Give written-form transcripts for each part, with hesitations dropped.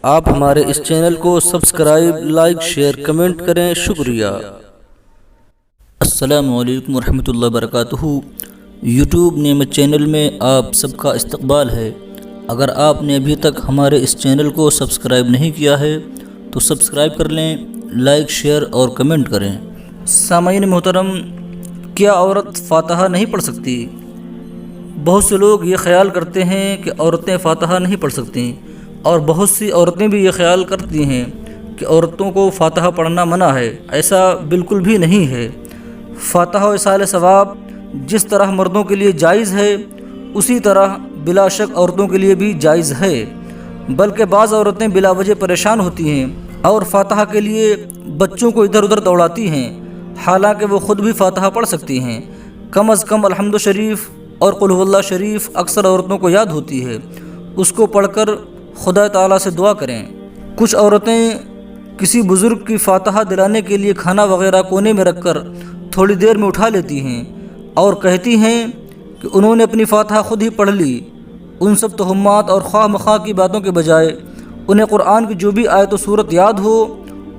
آپ ہمارے اس چینل کو سبسکرائب، لائک، شیئر، کمنٹ کریں، شکریہ۔ السلام علیکم ورحمۃ اللہ وبرکاتہ۔ یوٹیوب نعمت چینل میں آپ سب کا استقبال ہے۔ اگر آپ نے ابھی تک ہمارے اس چینل کو سبسکرائب نہیں کیا ہے تو سبسکرائب کر لیں، لائک، شیئر اور کمنٹ کریں۔ سامعین محترم، کیا عورت فاتحہ نہیں پڑھ سکتی؟ بہت سے لوگ یہ خیال کرتے ہیں کہ عورتیں فاتحہ نہیں پڑھ سکتیں، اور بہت سی عورتیں بھی یہ خیال کرتی ہیں کہ عورتوں کو فاتحہ پڑھنا منع ہے۔ ایسا بالکل بھی نہیں ہے۔ فاتحہ و ایصال ثواب جس طرح مردوں کے لیے جائز ہے، اسی طرح بلا شک عورتوں کے لیے بھی جائز ہے، بلکہ بعض عورتیں بلا وجہ پریشان ہوتی ہیں اور فاتحہ کے لیے بچوں کو ادھر ادھر دوڑاتی ہیں، حالانکہ وہ خود بھی فاتحہ پڑھ سکتی ہیں۔ کم از کم الحمد شریف اور قل هو اللہ شریف اکثر عورتوں کو یاد ہوتی ہے، اس کو پڑھ کر خدا تعالیٰ سے دعا کریں۔ کچھ عورتیں کسی بزرگ کی فاتحہ دلانے کے لیے کھانا وغیرہ کونے میں رکھ کر تھوڑی دیر میں اٹھا لیتی ہیں اور کہتی ہیں کہ انہوں نے اپنی فاتحہ خود ہی پڑھ لی۔ ان سب تہمات اور خواہ مخواہ کی باتوں کے بجائے انہیں قرآن کی جو بھی آیت و صورت یاد ہو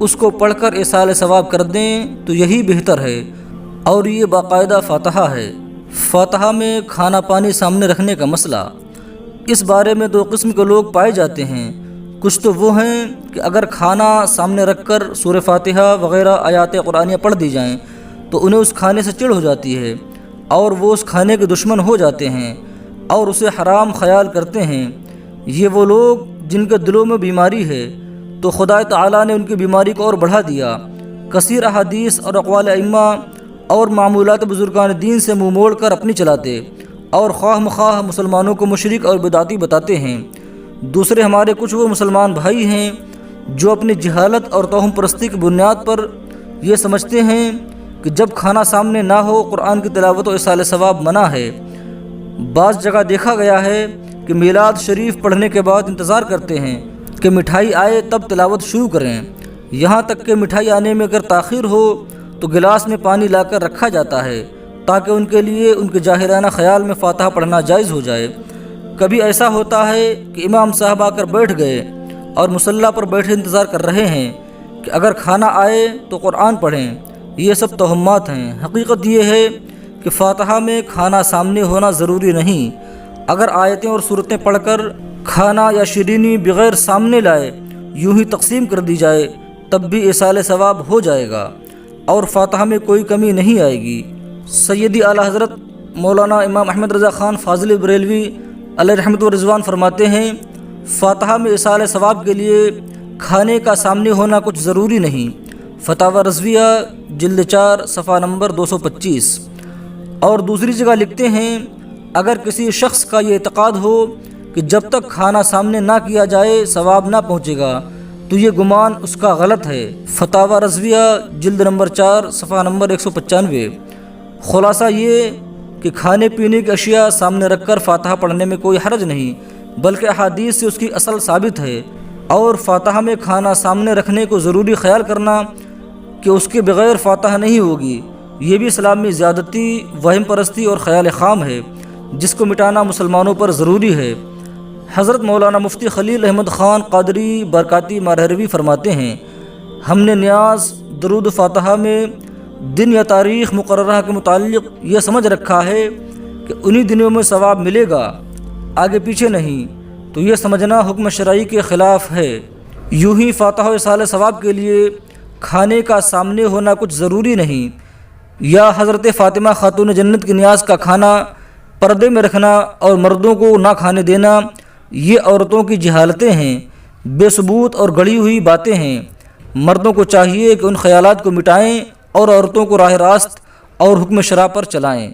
اس کو پڑھ کر ایصال ثواب کر دیں تو یہی بہتر ہے، اور یہ باقاعدہ فاتحہ ہے۔ فاتحہ میں کھانا پانی سامنے رکھنے کا مسئلہ، اس بارے میں دو قسم کے لوگ پائے جاتے ہیں۔ کچھ تو وہ ہیں کہ اگر کھانا سامنے رکھ کر سورہ فاتحہ وغیرہ آیات قرآنیہ پڑھ دی جائیں تو انہیں اس کھانے سے چڑ ہو جاتی ہے اور وہ اس کھانے کے دشمن ہو جاتے ہیں اور اسے حرام خیال کرتے ہیں۔ یہ وہ لوگ جن کے دلوں میں بیماری ہے، تو خدا تعالیٰ نے ان کی بیماری کو اور بڑھا دیا۔ کثیر احادیث اور اقوال ائمہ اور معمولات بزرگان دین سے منہ موڑ کر اپنی چلاتے اور خواہ مخواہ مسلمانوں کو مشرک اور بدعتی بتاتے ہیں۔ دوسرے ہمارے کچھ وہ مسلمان بھائی ہیں جو اپنی جہالت اور توہم پرستی کی بنیاد پر یہ سمجھتے ہیں کہ جب کھانا سامنے نہ ہو قرآن کی تلاوت و ایصال ثواب منع ہے۔ بعض جگہ دیکھا گیا ہے کہ میلاد شریف پڑھنے کے بعد انتظار کرتے ہیں کہ مٹھائی آئے تب تلاوت شروع کریں، یہاں تک کہ مٹھائی آنے میں اگر تاخیر ہو تو گلاس میں پانی لا کر رکھا جاتا ہے تاکہ ان کے لیے ان کے جاہلانہ خیال میں فاتحہ پڑھنا جائز ہو جائے۔ کبھی ایسا ہوتا ہے کہ امام صاحب آ کر بیٹھ گئے اور مصلی پر بیٹھے انتظار کر رہے ہیں کہ اگر کھانا آئے تو قرآن پڑھیں۔ یہ سب توہمات ہیں۔ حقیقت یہ ہے کہ فاتحہ میں کھانا سامنے ہونا ضروری نہیں۔ اگر آیتیں اور صورتیں پڑھ کر کھانا یا شیرینی بغیر سامنے لائے یوں ہی تقسیم کر دی جائے تب بھی ایصال ثواب ہو جائے گا اور فاتحہ میں کوئی کمی نہیں آئے گی۔ سیدی اعلیٰ حضرت مولانا امام احمد رضا خان فاضل بریلوی علیہ رحمت و رضوان فرماتے ہیں، فاتحہ میں ایصال ثواب کے لیے کھانے کا سامنے ہونا کچھ ضروری نہیں۔ فتاوی رضویہ جلد 4 صفحہ نمبر 225۔ اور دوسری جگہ لکھتے ہیں، اگر کسی شخص کا یہ اعتقاد ہو کہ جب تک کھانا سامنے نہ کیا جائے ثواب نہ پہنچے گا تو یہ گمان اس کا غلط ہے۔ فتاوی رضویہ جلد نمبر 4 صفحہ نمبر 195۔ خلاصہ یہ کہ کھانے پینے کی اشیاء سامنے رکھ کر فاتحہ پڑھنے میں کوئی حرج نہیں، بلکہ احادیث سے اس کی اصل ثابت ہے، اور فاتحہ میں کھانا سامنے رکھنے کو ضروری خیال کرنا کہ اس کے بغیر فاتحہ نہیں ہوگی، یہ بھی اسلام میں زیادتی، وہم پرستی اور خیال خام ہے جس کو مٹانا مسلمانوں پر ضروری ہے۔ حضرت مولانا مفتی خلیل احمد خان قادری برکاتی مارہروی فرماتے ہیں، ہم نے نیاز درود فاتحہ میں دن یا تاریخ مقررہ کے متعلق یہ سمجھ رکھا ہے کہ انہی دنوں میں ثواب ملے گا، آگے پیچھے نہیں، تو یہ سمجھنا حکم شرعی کے خلاف ہے۔ یوں ہی فاتحہ و ایصال ثواب کے لیے کھانے کا سامنے ہونا کچھ ضروری نہیں، یا حضرت فاطمہ خاتون جنت کی نیاز کا کھانا پردے میں رکھنا اور مردوں کو نہ کھانے دینا، یہ عورتوں کی جہالتیں ہیں، بے ثبوت اور گڑھی ہوئی باتیں ہیں۔ مردوں کو چاہیے کہ ان خیالات کو مٹائیں اور عورتوں کو راہ راست اور حکم شرع پر چلائیں۔